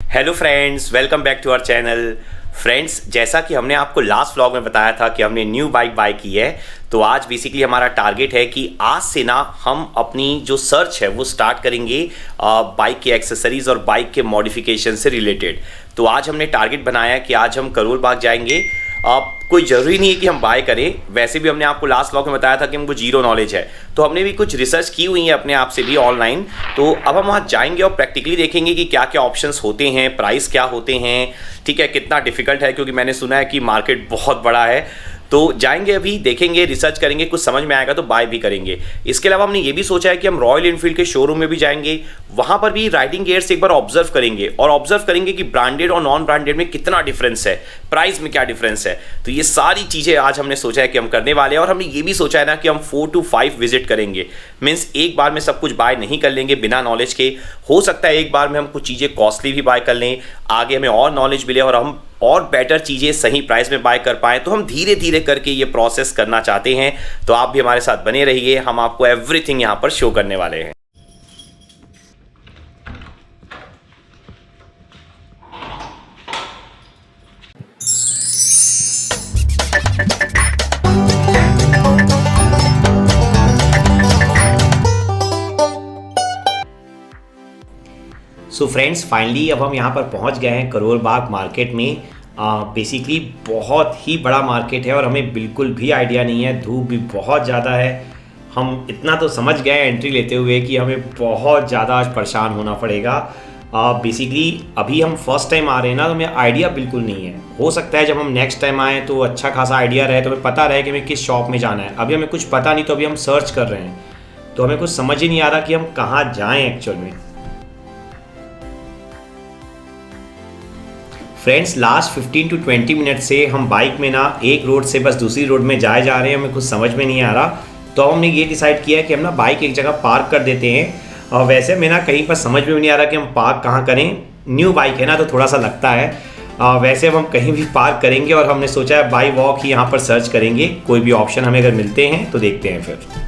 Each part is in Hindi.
Hello friends, welcome back to our channel. Friends, जैसा कि हमने आपको लास्ट व्लॉग में बताया था कि हमने न्यू बाइक बाय की है, तो आज बेसिकली हमारा टारगेट है कि आज से ना हम अपनी जो सर्च है वो स्टार्ट करेंगे बाइक के एक्सेसरीज और बाइक के मॉडिफिकेशन से रिलेटेड। तो आज हमने टारगेट बनाया कि आज हम करोल बाग जाएंगे। कोई ज़रूरी नहीं है कि हम बाय करें, वैसे भी हमने आपको लास्ट व्लॉग में बताया था कि हमको जीरो नॉलेज है, तो हमने भी कुछ रिसर्च की हुई है अपने आप से भी ऑनलाइन। तो अब हम वहाँ जाएंगे और प्रैक्टिकली देखेंगे कि क्या क्या ऑप्शंस होते हैं, प्राइस क्या होते हैं, ठीक है, कितना डिफिकल्ट है, क्योंकि मैंने सुना है कि मार्केट बहुत बड़ा है। तो जाएंगे, अभी देखेंगे, रिसर्च करेंगे, कुछ समझ में आएगा तो बाय भी करेंगे। इसके अलावा हमने ये भी सोचा है कि हम रॉयल एनफील्ड के शोरूम में भी जाएंगे, वहाँ पर भी राइडिंग गियर्स एक बार ऑब्जर्व करेंगे और ऑब्जर्व करेंगे कि ब्रांडेड और नॉन ब्रांडेड में कितना डिफरेंस है, प्राइस में क्या डिफरेंस है। तो ये सारी चीज़ें आज हमने सोचा है कि हम करने वाले हैं। और हमने ये भी सोचा है ना कि हम 4 to 5 विजिट करेंगे। मीन्स एक बार में सब कुछ बाय नहीं कर लेंगे बिना नॉलेज के। हो सकता है एक बार में हम कुछ चीज़ें कॉस्टली भी बाय कर लें, आगे हमें और नॉलेज मिले और हम और बेटर चीज़ें सही प्राइस में बाय कर पाएँ। तो हम धीरे धीरे करके ये प्रोसेस करना चाहते हैं। तो आप भी हमारे साथ बने रहिए, हम आपको एवरीथिंग यहाँ पर शो करने वाले हैं। सो फ्रेंड्स, फाइनली अब हम यहाँ पर पहुँच गए हैं करोल बाग मार्केट में। बेसिकली बहुत ही बड़ा मार्केट है और हमें बिल्कुल भी आइडिया नहीं है, धूप भी बहुत ज़्यादा है। हम इतना तो समझ गए हैं एंट्री लेते हुए कि हमें बहुत ज़्यादा आज परेशान होना पड़ेगा। बेसिकली अभी हम फर्स्ट टाइम आ रहे हैं ना, तो हमें आइडिया बिल्कुल नहीं है। हो सकता है जब हम नेक्स्ट टाइम आएँ तो अच्छा खासा आइडिया रहे, तो हमें पता रहे कि हमें किस शॉप में जाना है। अभी हमें कुछ पता नहीं, तो अभी हम सर्च कर रहे हैं, तो हमें कुछ समझ ही नहीं आ रहा कि हम कहाँ जाएँ एक्चुअल में। फ्रेंड्स, लास्ट 15 to 20 मिनट से हम बाइक में ना एक रोड से बस दूसरी रोड में जाए जा रहे हैं, हमें कुछ समझ में नहीं आ रहा। तो हमने ये डिसाइड किया कि हम ना बाइक एक जगह पार्क कर देते हैं। और वैसे में ना कहीं पर समझ में नहीं आ रहा कि हम पार्क कहाँ करें। न्यू बाइक है ना, तो थोड़ा सा लगता है। वैसे अब हम कहीं भी पार्क करेंगे और हमने सोचा है बाई वॉक ही यहाँ पर सर्च करेंगे। कोई भी ऑप्शन हमें अगर मिलते हैं तो देखते हैं फिर।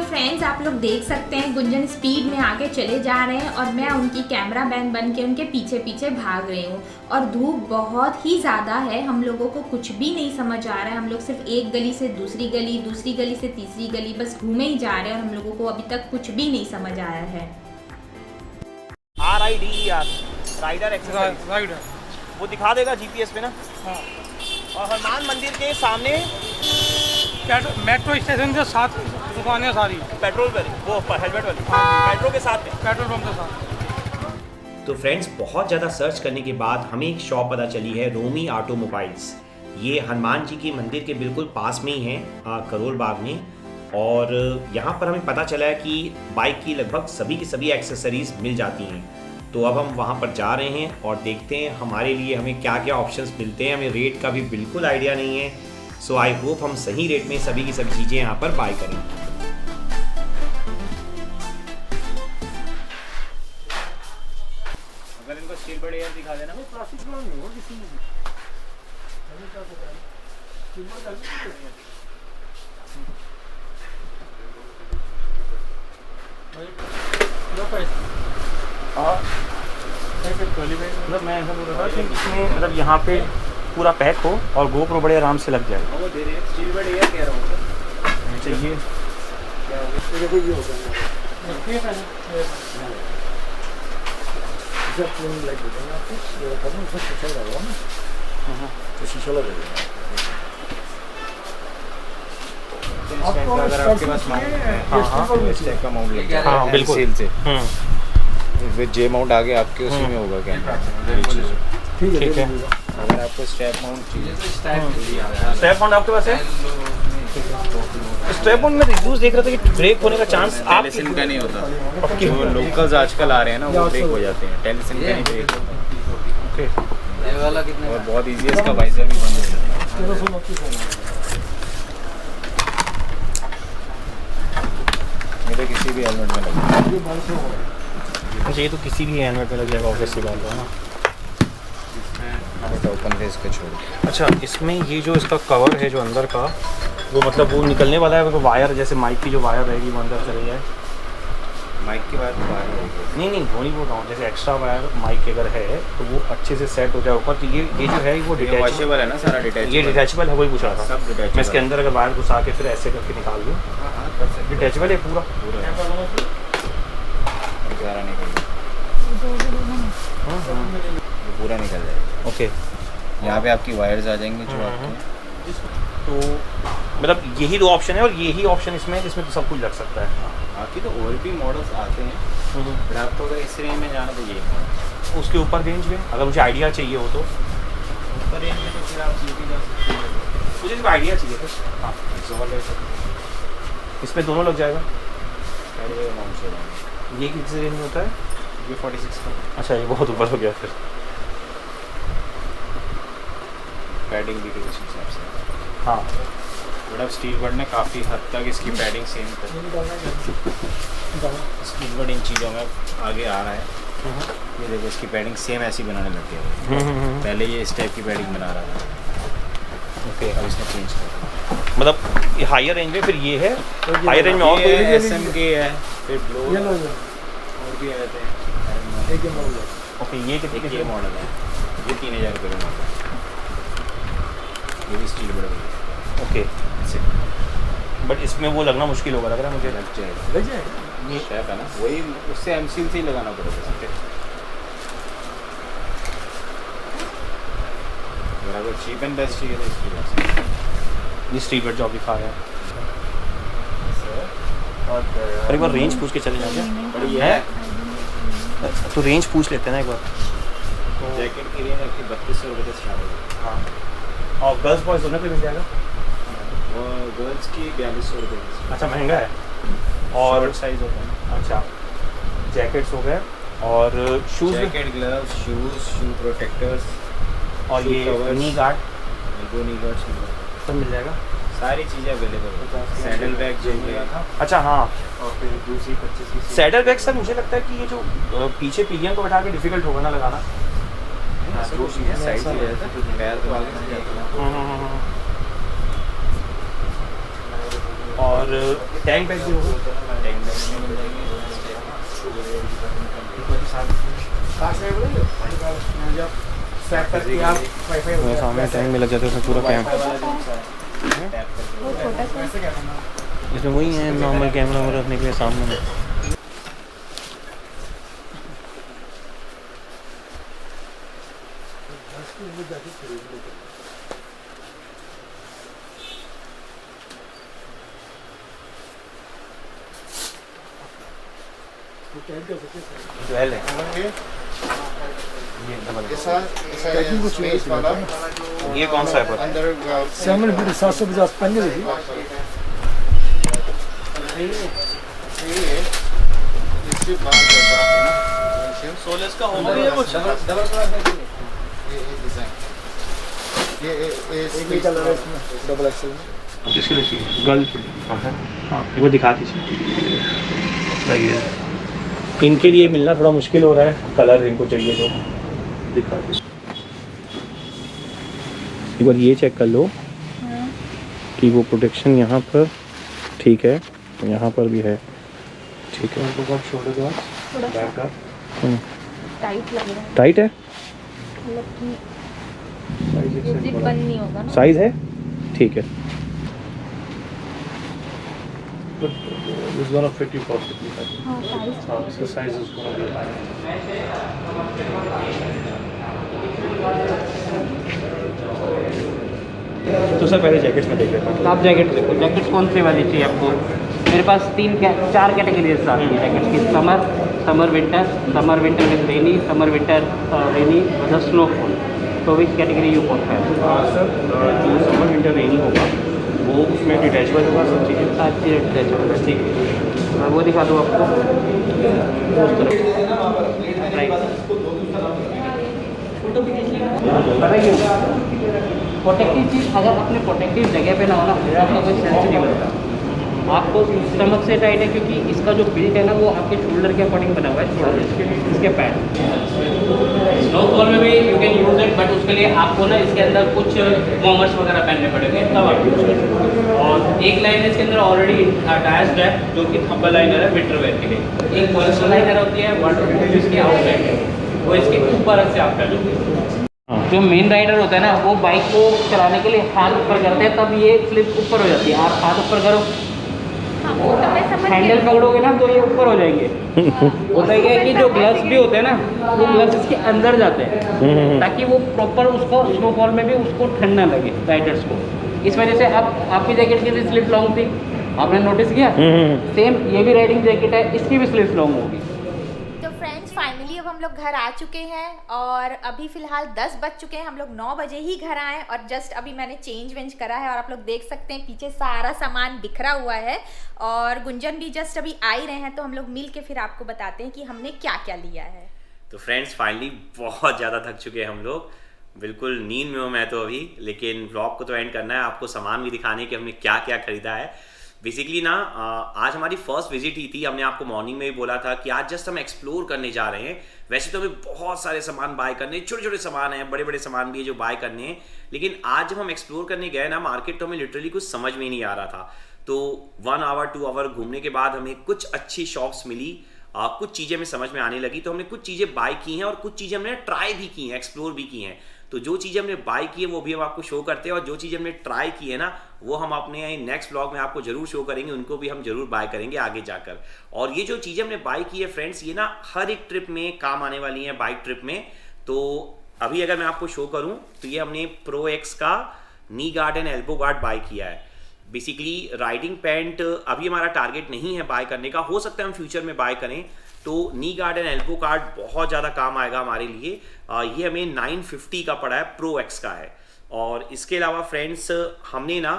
फ्रेंड्स, आप लोग देख सकते हैं गुंजन स्पीड में आगे चले जा रहे हैं और मैं उनकी कैमरा मैन बन के उनके पीछे पीछे भाग रही हूँ। और धूप बहुत ही ज़्यादा है, हम लोगों को कुछ भी नहीं समझ आ रहा है। हम लोग सिर्फ एक गली से दूसरी गली, दूसरी गली से तीसरी गली बस घूमे ही जा रहे हैं और हम लोगों को अभी तक कुछ भी नहीं समझ आया है। राइडर एक्सरसाइज वो दिखा देगा जीपीएस पे ना। हाँ। और हनुमान मंदिर के सामने मेट्रो स्टेशन के साथ दुकानें सारी पेट्रोल पर, वो हेलमेट वाली मेट्रो के साथ में, पेट्रोल पंप के साथ। तो फ्रेंड्स, बहुत ज़्यादा सर्च करने के बाद हमें एक शॉप पता चली है, रोमी ऑटोमोबाइल्स। ये हनुमान जी की मंदिर के बिल्कुल पास में ही है, करोल बाग में। और यहाँ पर हमें पता चला है कि बाइक की लगभग सभी की सभी एक्सेसरीज मिल जाती हैं। तो अब हम वहाँ पर जा रहे हैं और देखते हैं हमारे लिए हमें क्या क्या ऑप्शंस मिलते हैं। हमें रेट का भी बिल्कुल आइडिया नहीं है। सो आई होप हम सही रेट में सभी की सभी चीज़ें यहाँ पर बाय करें। अगर इनको स्टील बड़े एयर दिखा देना, प्लास्टिक नहीं होगा किसी में भी। मतलब मैं ऐसा बोल रहा था कि इसमें मतलब यहाँ पे पूरा पैक हो और गोप्रो बड़े आराम से लग जाए। वो दे रहे हैं स्टील बड़े एयर कह रहा हूँ। चाहिए क्या होगा? देखो ये होगा जब फोन लाइक होता है आपको ये करना, उसमें शीशा लगा ना। हाँ, तो शीशा लगेगा। अगर आपके पास इस टाइप का माउंट लग जाएगा, हाँ बिल्कुल सेल से विद जे माउंट आगे आपके उसी में होगा कैमरा। ठीक है। अगर आपको स्ट्रैप माउंट चाहिए तो स्ट्रैप माउंट आपके पास है? स्ट्रैप माउंट में रिव्यूज देख रहा था कि ब्रेक होने का चांस टेलीसिन का नहीं होता। जो लोकल्स आजकल आ रहे हैं ना, वो ब्रेक हो जाते हैं, टेलीसिन का नहीं ब्रेक होता। ओके। ये वाला कितना? और बहुत इजी है, इसका वाइजर भी बंद हो जाता है। मेरे किसी भी हेलमेट में लगा। अच्छा, ये तो किसी भी हेलमेट में लग जाएगा, ऑब्वियसली बात है ना। ओपन फेस का छोड़। अच्छा, इसमें ये जो इसका कवर है जो अंदर का, वो मतलब वो निकलने वाला है, वो वायर जैसे माइक की जो वायर रहेगी वो अंदर चले जाए। माइक की बात तो बाहर है। नहीं वो नहीं बोल रहा हूँ, जैसे एक्स्ट्रा वायर माइक अगर है तो वो अच्छे से सेट हो जाए ऊपर। तो ये जो है वो डिटैचेबल वॉशेबल है ना सारा, डिटैचेबल। ये डिटैचेबल है, वही पूछ रहा था। सब डिटैचेबल। मैं इसके अंदर अगर वायर घुसा के फिर ऐसे करके निकाल दूँ, हाँ कर सकते। डिटैचेबल है पूरा। सारा निकल पूरा निकल जाएगा। ओके, यहाँ पे आपकी वायर्स आ जाएंगे जो आपके। तो मतलब यही दो ऑप्शन है और यही ऑप्शन इसमें है जिसमें तो सब कुछ लग सकता है। बाकी तो और भी मॉडल्स आते हैं, फिर आपको अगर इस रेंज में जाना तो ये मॉडल। उसके ऊपर रेंज में अगर मुझे आइडिया चाहिए हो तो ऊपर रेंज में तो फिर आप ये भी जा सकते हैं। मुझे सिर्फ आइडिया चाहिए था। हाँ, इसमें दोनों लग जाएगा। पहले अमाउंट से जाएंगे। ये किस रेंज में होता है? ये 46 का अच्छा, ये बहुत ऊपर हो गया फिर। पैडिंग भी कुछ हिसाब से। हाँ, बट अब स्टील बर्ड ने काफ़ी हद तक इसकी पैडिंग सेम कर, स्टील बर्ड इन चीज़ों में आगे आ रहा है। ये देखो इसकी पैडिंग सेम ऐसी बनाने लग गया है। पहले ये इस टाइप की पैडिंग बना रहा था, ओके। अब इसने चेंज कर मतलब हायर रेंज में फिर ये है, हायर रेंज में और कोई दिया। SMK है, फिर ब्लो और भी आते हैं। ओके, ये कितने ये मॉडल है, ये 3000 रुपये का मॉडल है। ये भी स्टील बर्ड है। ओके, बट इसमें वो लगना मुश्किल होगा लग रहा है मुझे। लग जाएगा ये शेप है ना, वही उससे MCL से ही लगाना पड़ेगा। अगर आपको चीप एंड बेस्ट चाहिए तो इसकी बात। ये स्ट्रीट बर्ड जॉब दिखा रहे हैं। और एक बार रेंज पूछ के चले जाएंगे। और ये है तो रेंज पूछ लेते हैं ना एक बार। जैकेट की रेंज आपकी 3200 रुपये से स्टार्ट होगी। हाँ, और गर्ल्स बॉयज दोनों पे मिल जाएगा। वो गर्ल्स की 4200 रुपये की। अच्छा, महंगा है। और शॉर्ट साइज होता है ना। अच्छा, जैकेट्स हो गए और शूज़, जैकेट, ग्लव्स, शूज़, शू प्रोटेक्टर्स और शू ये कवर्स, नी गार्ड एल्बो नी गार्ड सब मिल जाएगा। सारी चीज़ें अवेलेबल है। सैडल बैग जो है, अच्छा, हाँ, और फिर दूसरी 25 की सैडल बैग सर मुझे लगता है कि ये जो पीछे पिलियन को बैठा के डिफिकल्ट होगा ना लगाना। दो चीज़ें साइड से रहता है, पैर तो आगे से जाता है। और टैंक बैग भी होगा। टैंक बैग में मिल जाएंगे। मेरे सामने टैंक में लग जाता है उसमें पूरा कैम। इसमें वही है नॉर्मल कैमरा वगैरह रखने के लिए सामने में। ट्वेल्व है ये डबल। ये कौन सा है पर? 750 पन्ने होगी। सोलेस का होगा ये कुछ ये चल रहा है इसमें डबल एक्सेल में। इसके लिए गर्ल हाँ, एक बार दिखा दीजिए। सही है, इनके लिए मिलना थोड़ा मुश्किल हो रहा है, कलर इनको चाहिए जो दिखा दीजिए। एक बार ये चेक कर लो कि वो प्रोटेक्शन यहाँ पर ठीक है, यहाँ पर भी है ठीक है। उनको कब शोल्डर का बैक का टाइट लग रहा है, टाइट है, मतलब कि ये जिप बंद नहीं होगा ना। साइज है ठीक है। It's gonna fit you perfectly. हाँ, साइज हाँ, इसका size is gonna be तो सर पहले जैकेट्स में देख लेते हैं। आप जैकेट देखो, जैकेट कौन सी वाली चाहिए आपको? मेरे पास 4 कैटेगरीज आती है जैकेट्स की। Summer winter with rainy, summer winter rainy the snowfall. तो which category you prefer? Sir जो समर विंटर रेनी होगा वो उसमें डिटैचेबल होगा सब चीज़ें। अच्छी रेट ठीक है, मैं वो दिखा दूँ आपको। उस तरह प्रोटेक्टिव चीज़ अगर अपने प्रोटेक्टिव जगह पे ना हो ना, आपका कोई सेंस नहीं बनता। आपको स्टमक से टाइट है क्योंकि इसका जो बिल्ट है ना वो आपके शोल्डर के अकॉर्डिंग बना हुआ है, इसके पैड। स्नोफॉल में भी you can use it but उसके लिए आपको ना इसके अंदर कुछ वॉर्मर्स वगैरह पहनने पड़ेंगे तब आप यूज़ कर सकते हो। और एक लाइनर इसके अंदर ऑलरेडी अटैच्ड है जो कि थंबल लाइनर है विंटर वेयर के लिए। एक पॉलिस्टर लाइनर होती है वाटर प्रूफ जिसकी आउटलाइन है वो इसके ऊपर से आप कर लो। जो मेन राइडर होता है ना वो बाइक को चलाने के लिए हाथ ऊपर करते हैं तब ये स्लिप ऊपर हो जाती है। आप हाथ ऊपर करो, हाँ, वो तो मैं समझ हैंडल गई। पकड़ोगे ना तो ये ऊपर हो जाएंगे। होता है क्या है कि जो ग्लव्स भी होते हैं ना वो ग्लव्स इसके अंदर जाते हैं ताकि वो प्रॉपर उसको स्नोफॉल में भी उसको ठंड ना लगे राइडर्स को। इस वजह से आपकी जैकेट की भी स्लिप लॉन्ग थी, आपने नोटिस किया? सेम ये भी राइडिंग जैकेट है, इसकी भी स्लिप लॉन्ग होगी। तो फ्रेंड्स फाइनली अब हम लोग घर आ चुके हैं और अभी फ़िलहाल 10 बज चुके हैं। हम लोग 9 बजे ही घर आए और जस्ट अभी मैंने चेंज वेंज करा है और आप लोग देख सकते हैं पीछे सारा सामान बिखरा हुआ है और गुंजन भी जस्ट अभी आ ही रहे हैं। तो हम लोग मिल के फिर आपको बताते हैं कि हमने क्या क्या लिया है। तो फ्रेंड्स फाइनली बहुत ज़्यादा थक चुके हैं हम लोग, बिल्कुल नींद में हूँ मैं तो अभी, लेकिन ब्लॉग को तो एंड करना है, आपको सामान भी दिखाने कि हमने क्या क्या खरीदा है। बेसिकली ना आज हमारी फर्स्ट विजिट ही थी। हमने आपको मॉर्निंग में भी बोला था कि आज जस्ट हम एक्सप्लोर करने जा रहे हैं। वैसे तो हमें बहुत सारे सामान बाय करने, छोटे छोटे सामान हैं, बड़े बड़े सामान भी है जो बाय करने हैं, लेकिन आज जब हम एक्सप्लोर करने गए ना मार्केट तो हमें लिटरली कुछ समझ में ही नहीं आ रहा था। तो 1 आवर 2 आवर घूमने के बाद हमें कुछ अच्छी शॉप्स मिली, कुछ चीज़ें हमें समझ में आने लगी, तो हमने कुछ चीज़ें बाय की हैं और कुछ चीज़ें हमने ट्राई भी की हैं, एक्सप्लोर भी की हैं। तो जो चीज़ें हमने बाय की है वो भी हम आपको शो करते हैं और जो चीज़ें हमने ट्राई की है ना वो हम अपने नेक्स्ट ब्लॉग में आपको जरूर शो करेंगे, उनको भी हम जरूर बाय करेंगे आगे जाकर। और ये जो चीज़ें हमने बाय की है फ्रेंड्स ये ना हर एक ट्रिप में काम आने वाली हैं, बाइक ट्रिप में। तो अभी अगर मैं आपको शो करूँ तो ये हमने प्रो एक्स का knee guard and elbow guard buy किया है। बेसिकली राइडिंग पैंट अभी हमारा टारगेट नहीं है बाय करने का, हो सकता है हम फ्यूचर में बाय करें। तो नी गार्ड एंड एल्बो गार्ड बहुत ज़्यादा काम आएगा हमारे लिए। ये हमें 950 का पड़ा है, प्रो एक्स का है। और इसके अलावा फ्रेंड्स हमने ना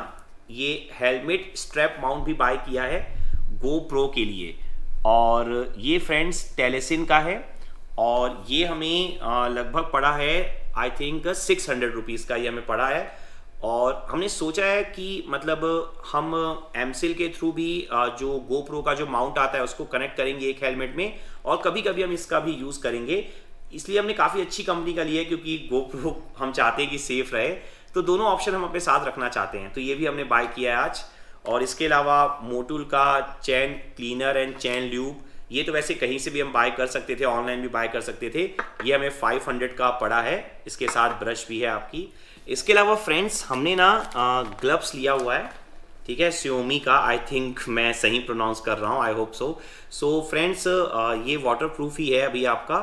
ये हेलमेट स्ट्रैप माउंट भी बाय किया है गो प्रो के लिए, और ये फ्रेंड्स टेलेसिन का है और ये हमें लगभग पड़ा है आई थिंक 600 रुपीज़ का ये हमें पड़ा है। और हमने सोचा है कि मतलब हम एमसिल के थ्रू भी जो GoPro का जो माउंट आता है उसको कनेक्ट करेंगे एक हेलमेट में और कभी कभी हम इसका भी यूज़ करेंगे। इसलिए हमने काफ़ी अच्छी कंपनी का लिया है क्योंकि GoPro हम चाहते हैं कि सेफ रहे, तो दोनों ऑप्शन हम अपने साथ रखना चाहते हैं। तो ये भी हमने बाय किया है आज। और इसके अलावा मोटूल का चैन क्लीनर एंड चैन ल्यूब, ये तो वैसे कहीं से भी हम बाय कर सकते थे, ऑनलाइन भी बाय कर सकते थे। ये हमें 500 का पड़ा है, इसके साथ ब्रश भी है आपकी। इसके अलावा फ्रेंड्स हमने ना ग्लव्स लिया हुआ है, ठीक है, Xiaomi का, आई थिंक मैं सही प्रोनाउंस कर रहा हूँ, I hope so. So friends ये वाटर प्रूफ ही है अभी आपका।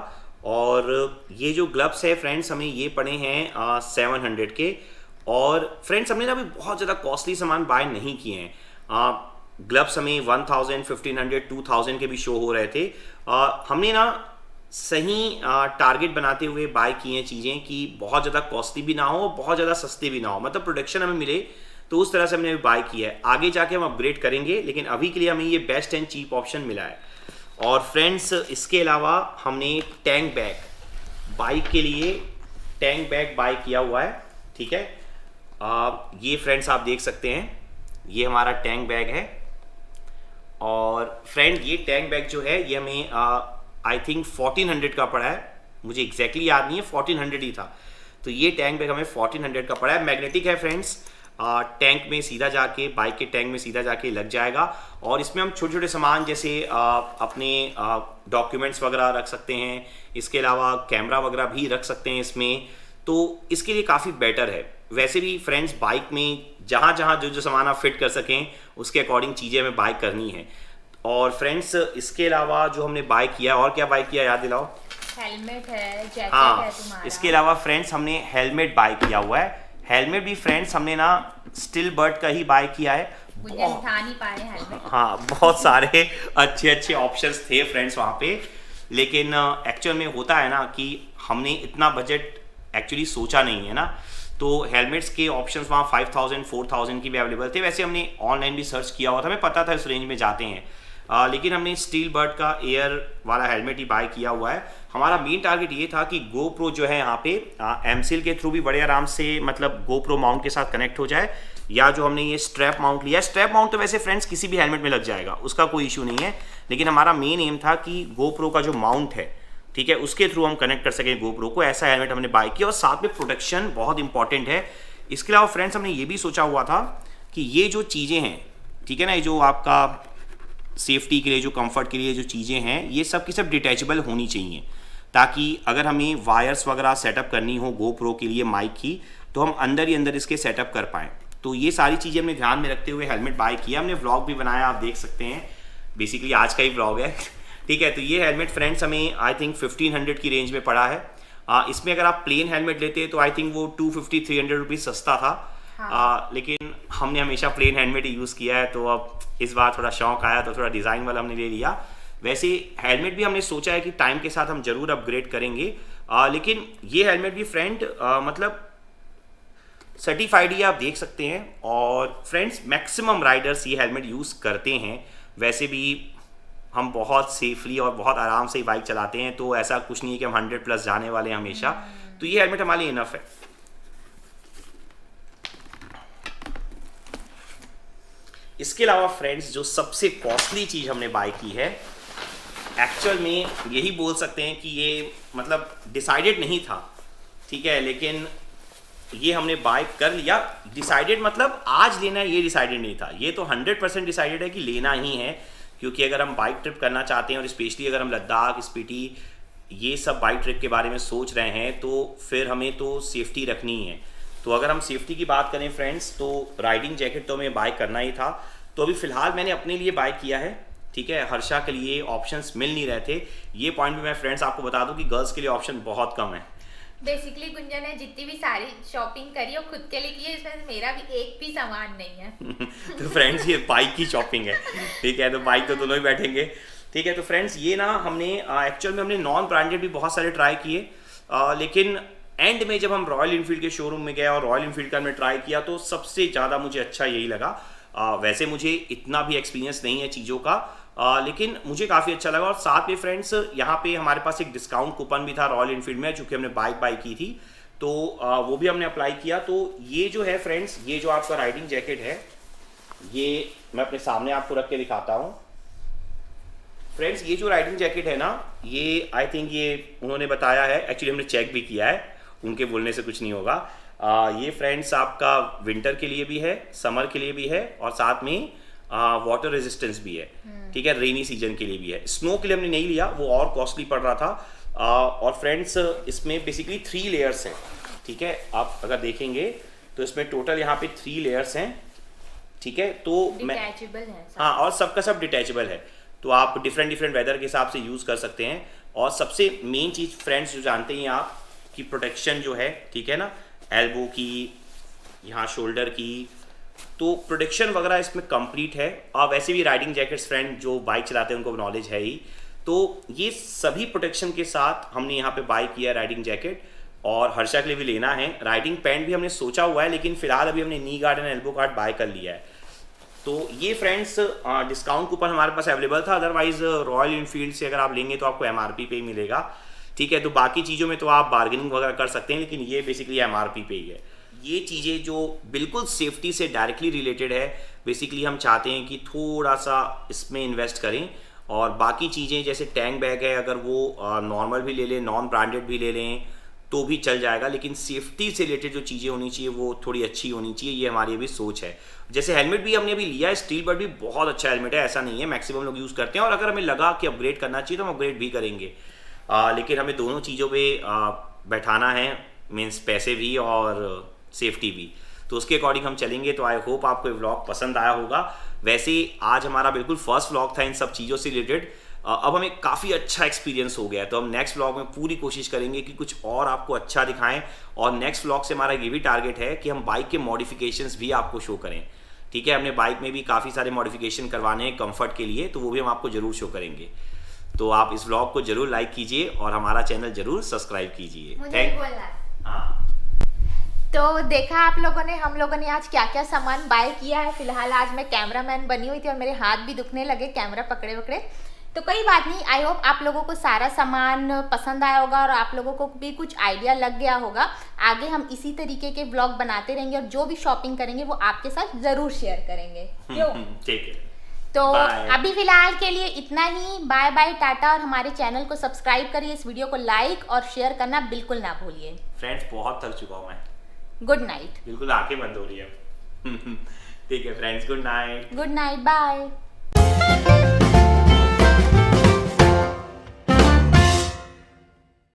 और ये जो ग्लव्स है फ्रेंड्स हमें ये पड़े हैं 700 के। और फ्रेंड्स हमने ना अभी बहुत ज़्यादा कॉस्टली सामान बाय नहीं किए हैं। ग्लव्स हमें 1000, 1500, 2000 के भी शो हो रहे थे। हमने ना सही टारगेट बनाते हुए बाय किए हैं चीज़ें कि बहुत ज़्यादा कॉस्टली भी ना हो, बहुत ज़्यादा सस्ते भी ना हो, मतलब प्रोडक्शन हमें मिले, तो उस तरह से हमने बाय किया है। आगे जाके हम अपग्रेड करेंगे, लेकिन अभी के लिए हमें ये बेस्ट एंड चीप ऑप्शन मिला है। और फ्रेंड्स इसके अलावा हमने टैंक बैग, बाइक के लिए टैंक बैग बाय किया हुआ है, ठीक है। ये फ्रेंड्स आप देख सकते हैं, ये हमारा टैंक बैग है। और फ्रेंड ये टैंक बैग जो है ये हमें आई थिंक 1400 का पड़ा है, मुझे एग्जैक्टली याद नहीं है, 1400 ही था। तो ये टैंक बैग हमें 1400 का पड़ा है। मैग्नेटिक है फ्रेंड्स, टैंक में सीधा जाके, बाइक के टैंक में सीधा जाके लग जाएगा। और इसमें हम छोटे छोटे सामान जैसे अपने डॉक्यूमेंट्स वगैरह रख सकते हैं, इसके अलावा कैमरा वगैरह भी रख सकते हैं इसमें, तो इसके लिए काफ़ी बेटर है। वैसे भी फ्रेंड्स बाइक में जहाँ जहाँ जो जो सामान आप फिट कर सकें उसके अकॉर्डिंग चीज़ें हमें बाय करनी है। और फ्रेंड्स इसके अलावा जो हमने बाय किया, और क्या बाय किया याद दिलाओ? हेलमेट है, जैकेट हाँ, है तुम्हारा। इसके अलावा फ्रेंड्स हमने हेलमेट बाय किया हुआ है। हेलमेट भी फ्रेंड्स हमने ना स्टिल बर्ड का ही बाय किया है। गुंजन उठा नहीं पा रहे हेलमेट। हाँ, बहुत सारे अच्छे अच्छे ऑप्शंस थे फ्रेंड्स वहाँ पे, लेकिन एक्चुअल में होता है ना कि हमने इतना बजट एक्चुअली सोचा नहीं है ना, तो हेलमेट्स के ऑप्शंस वहाँ 5000, 4000 की भी अवेलेबल थे। वैसे हमने ऑनलाइन भी सर्च किया हुआ था, हमें पता था इस रेंज में जाते हैं, लेकिन हमने स्टील बर्ड का एयर वाला हेलमेट ही बाय किया हुआ है। हमारा मेन टारगेट ये था कि GoPro जो है यहाँ पे एमसिल के थ्रू भी बड़े आराम से मतलब GoPro माउंट के साथ कनेक्ट हो जाए, या जो हमने ये स्ट्रैप माउंट लिया है, स्ट्रैप माउंट तो वैसे फ्रेंड्स किसी भी हेलमेट में लग जाएगा, उसका कोई इशू नहीं है, लेकिन हमारा मेन एम था कि GoPro का जो माउंट है ठीक है, उसके थ्रू हम कनेक्ट कर सकें GoPro को। ऐसा हेलमेट हमने बाय किया और साथ में प्रोटेक्शन बहुत इंपॉर्टेंट है। इसके अलावा फ्रेंड्स हमने ये भी सोचा हुआ था कि ये जो चीज़ें हैं, ठीक है ना, ये जो आपका सेफ्टी के लिए, जो कंफर्ट के लिए जो चीज़ें हैं, ये सब की सब डिटैचेबल होनी चाहिए, ताकि अगर हमें वायर्स वगैरह सेटअप करनी हो GoPro के लिए माइक की, तो हम अंदर ही अंदर इसके सेटअप कर पाएँ। तो ये सारी चीज़ें हमने ध्यान में रखते हुए हेलमेट बाय किया। हमने व्लॉग भी बनाया, आप देख सकते हैं, बेसिकली आज का ही व्लॉग है। ठीक है, तो ये हेलमेट फ्रेंड्स हमें आई थिंक 1500 की रेंज में पड़ा है। इसमें अगर आप प्लेन हेलमेट लेते तो आई थिंक वो 250-300 रुपीज़ सस्ता था। हाँ। लेकिन हमने हमेशा प्लेन हेलमेट यूज़ किया है, तो अब इस बार थोड़ा शौक आया तो थोड़ा डिज़ाइन वाला हमने ले लिया। वैसे हेलमेट भी हमने सोचा है कि टाइम के साथ हम ज़रूर अपग्रेड करेंगे, लेकिन ये हेलमेट भी फ्रेंड मतलब सर्टिफाइड ही आप देख सकते हैं। और फ्रेंड्स मैक्सिमम राइडर्स ये हेलमेट यूज़ करते हैं। वैसे भी हम बहुत सेफली और बहुत आराम से बाइक चलाते हैं, तो ऐसा कुछ नहीं है कि हम 100+ जाने वाले हैं हमेशा। तो ये हेलमेट हमारे लिए इनफ है। इसके अलावा फ्रेंड्स जो सबसे कॉस्टली चीज़ हमने बाय की है, एक्चुअल में यही बोल सकते हैं कि ये मतलब डिसाइडेड नहीं था, ठीक है, लेकिन ये हमने बाय कर लिया। डिसाइडेड मतलब आज लेना है ये डिसाइडेड नहीं था, ये तो 100% डिसाइडेड है कि लेना ही है। क्योंकि अगर हम बाइक ट्रिप करना चाहते हैं और स्पेशली अगर हम लद्दाख, स्पीति, ये सब बाइक ट्रिप के बारे में सोच रहे हैं, तो फिर हमें तो सेफ्टी रखनी है। तो अगर हम सेफ्टी की बात करें फ्रेंड्स, तो राइडिंग जैकेट तो हमें बाय करना ही था। तो अभी फ़िलहाल मैंने अपने लिए बाय किया है, ठीक है। हर्षा के लिए ऑप्शंस मिल नहीं रहे थे। ये पॉइंट भी मैं फ्रेंड्स आपको बता दूं कि गर्ल्स के लिए ऑप्शन बहुत कम है। बेसिकली गुंजन ने जितनी भी सारी शॉपिंग करी और खुद के लिए की है, इसमें मेरा भी एक भी सामान नहीं है। तो फ्रेंड्स ये बाइक की शॉपिंग है, ठीक है, तो बाइक तो दोनों ही बैठेंगे, ठीक है। तो फ्रेंड्स ये ना हमने एक्चुअल में हमने नॉन ब्रांडेड भी बहुत सारे ट्राई किए, लेकिन एंड में जब हम रॉयल इनफील्ड के शोरूम में गए और रॉयल इनफील्ड का हमने ट्राई किया, तो सबसे ज़्यादा मुझे अच्छा यही लगा। वैसे मुझे इतना भी एक्सपीरियंस नहीं है चीज़ों का, लेकिन मुझे काफ़ी अच्छा लगा। और साथ में फ्रेंड्स यहाँ पे हमारे पास एक डिस्काउंट कूपन भी था रॉयल इनफील्ड में, चूँकि हमने बाइक बाई की थी, तो वो भी हमने अप्लाई किया। तो ये जो है फ्रेंड्स, ये जो आपका राइडिंग जैकेट है, ये मैं अपने सामने आपको रख के दिखाता हूँ। फ्रेंड्स ये जो राइडिंग जैकेट है ना, ये आई थिंक ये उन्होंने बताया है, एक्चुअली हमने चेक भी किया है, उनके बोलने से कुछ नहीं होगा। ये फ्रेंड्स आपका विंटर के लिए भी है, समर के लिए भी है, और साथ में वाटर रेजिस्टेंस भी है, ठीक है, रेनी सीजन के लिए भी है। स्नो के लिए हमने नहीं लिया, वो और कॉस्टली पड़ रहा था। और फ्रेंड्स इसमें बेसिकली 3 लेयर्स हैं, ठीक है। आप अगर देखेंगे तो इसमें टोटल यहाँ पे 3 लेयर्स हैं, ठीक है। तो डिटैचेबल है, हाँ, और सबका सब डिटैचेबल है, तो आप डिफरेंट वेदर के हिसाब से यूज़ कर सकते हैं। और सबसे मेन चीज़ फ्रेंड्स जो जानते हैं आप कि प्रोटेक्शन जो है, ठीक है ना, एल्बो की, यहाँ शोल्डर की, तो प्रोटेक्शन वगैरह इसमें कंप्लीट है। और वैसे भी राइडिंग जैकेट्स फ्रेंड जो बाइक चलाते हैं उनको नॉलेज है ही, तो ये सभी प्रोटेक्शन के साथ हमने यहाँ पे बाय किया राइडिंग जैकेट। और हर्षा के लिए भी लेना है। राइडिंग पैंट भी हमने सोचा हुआ है, लेकिन फिलहाल अभी हमने knee guard and elbow guard buy कर लिया है। तो ये फ्रेंड्स डिस्काउंट कूपन हमारे पास अवेलेबल था, अदरवाइज रॉयल इनफील्ड से अगर आप लेंगे तो आपको MRP पे ही मिलेगा, ठीक है। तो बाकी चीज़ों में तो आप बार्गेनिंग वगैरह कर सकते हैं, लेकिन ये बेसिकली MRP पे ही है। ये चीज़ें जो बिल्कुल सेफ्टी से डायरेक्टली रिलेटेड है, बेसिकली हम चाहते हैं कि थोड़ा सा इसमें इन्वेस्ट करें। और बाकी चीज़ें जैसे टैंक बैग है, अगर वो नॉर्मल भी ले लें, नॉन ब्रांडेड भी ले लें तो भी चल जाएगा, लेकिन सेफ्टी से रिलेटेड जो चीज़ें होनी चाहिए वो थोड़ी अच्छी होनी चाहिए, ये हमारी अभी सोच है। जैसे हेलमेट भी हमने अभी लिया है, स्टील बट भी बहुत अच्छा हेलमेट है, ऐसा नहीं है, मैक्सिमम लोग यूज़ करते हैं। और अगर हमें लगा कि अपग्रेड करना चाहिए तो हम अपग्रेड भी करेंगे, लेकिन हमें दोनों चीज़ों पे बैठाना है, मीन्स पैसे भी और सेफ्टी भी, तो उसके अकॉर्डिंग हम चलेंगे। तो आई होप आपको ये व्लॉग पसंद आया होगा। वैसे आज हमारा बिल्कुल फर्स्ट व्लॉग था इन सब चीज़ों से रिलेटेड। अब हमें काफ़ी अच्छा एक्सपीरियंस हो गया है, तो हम नेक्स्ट व्लॉग में पूरी कोशिश करेंगे कि कुछ और आपको अच्छा दिखाएं। और नेक्स्ट व्लॉग से हमारा ये भी टारगेट है कि हम बाइक के मॉडिफिकेशंस भी आपको शो करें, ठीक है। हमने बाइक में भी काफ़ी सारे मॉडिफिकेशन करवाने हैं कंफर्ट के लिए, तो वो भी हम आपको ज़रूर शो करेंगे। तो आप इस व्लॉग को ज़रूर लाइक कीजिए और हमारा चैनल ज़रूर सब्सक्राइब कीजिए। हाँ, तो देखा आप लोगों ने, हम लोगों ने आज क्या क्या सामान बाय किया है। फिलहाल आज मैं कैमरामैन बनी हुई थी और मेरे हाथ भी दुखने लगे कैमरा पकड़े पकड़े, तो कोई बात नहीं। आई होप आप लोगों को सारा सामान पसंद आया होगा और आप लोगों को भी कुछ आइडिया लग गया होगा। आगे हम इसी तरीके के व्लॉग बनाते रहेंगे और जो भी शॉपिंग करेंगे वो आपके साथ ज़रूर शेयर करेंगे, क्यों? ठीक है। तो Bye. अभी फिलहाल के लिए इतना ही। Bye bye, Tata. और हमारे चैनल को सब्सक्राइब करिए, इस वीडियो को लाइक और शेयर करना बिल्कुल ना भूलिए। फ्रेंड्स बहुत थक चुका हूँ मैं, गुड नाइट। बिल्कुल आंखें बंद हो रही है। ठीक है friends, good night. Good night, bye.